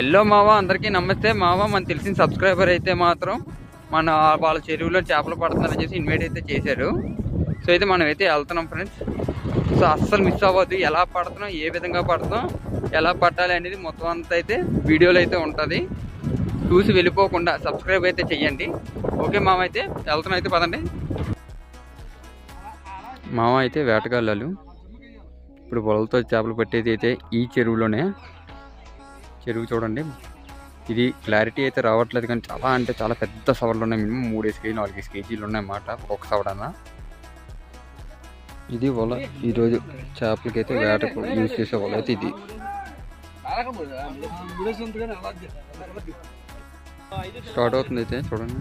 Hello మావా, అందరికీ నమస్తే మావా. మన తెలిసిన సబ్స్క్రైబర్ అయితే మాత్రం మన వాళ్ళ చెరువులో చేపలు పడుతున్నారని చెప్పి ఇన్వైట్ అయితే చేశారు. సో అయితే మనం అయితే వెళ్తున్నాం ఫ్రెండ్స్. సో అస్సలు మిస్ అవ్వద్దు. ఎలా పడుతున్నాం, ఏ విధంగా పడుతున్నాం, ఎలా పట్టాలి అనేది మొత్తం అంతా అయితే వీడియోలో అయితే ఉంటుంది. చూసి వెళ్ళిపోకుండా సబ్స్క్రైబ్ అయితే చెయ్యండి. ఓకే మామ, అయితే వెళ్తున్నాం. అయితే పదండి. మామ అయితే వేటగాళ్ళు ఇప్పుడు పొలతో చేపలు పట్టేది అయితే ఈ చెరువులోనే. చెరువు చూడండి. ఇది క్లారిటీ అయితే రావట్లేదు కానీ చాలా అంటే చాలా పెద్ద సవర్లు ఉన్నాయి. మినిమం 3 కేజీ 4 కేజీలు ఉన్నాయన్నమాట ఒక్కొక్క సవడన్న. ఇది వల. ఈరోజు చేపలకైతే వేటకు యూజ్ చేసే వల అయితే ఇది. స్టార్ట్ అవుతుంది అయితే చూడండి.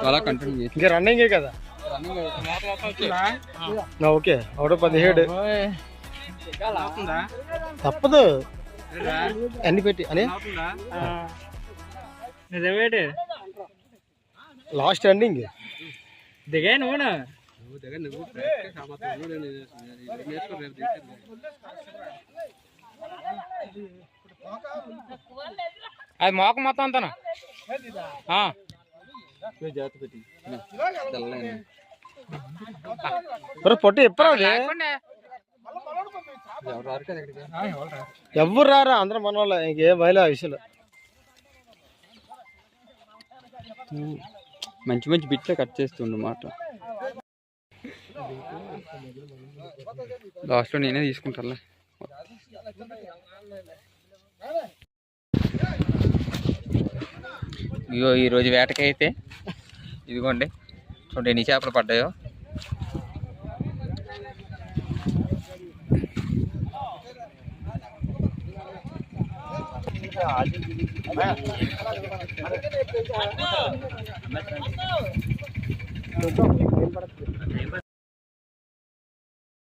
అలా కంటిన్యూ చేసి ఇంకా రన్నింగే కదా. ఓకే, 17 తప్పదు అన్ని పెట్టి అని లాస్ట్ రన్నింగ్ దిగా నువ్వు అది మోక మొత్తం అంతనా పొట్టి ఎప్పుడు ఎవరు రారా, అందరం మన వాళ్ళ. ఇంకేం బయలు ఆ విషయంలో మంచి మంచి బిట్లే కట్ చేస్తుండు మాట. లాస్ట్లో నేనే తీసుకుంటానులే. ఇగో ఈరోజు వేటకైతే ఇదిగోండి చూడండి ఎన్ని చేపలు పడ్డాయో.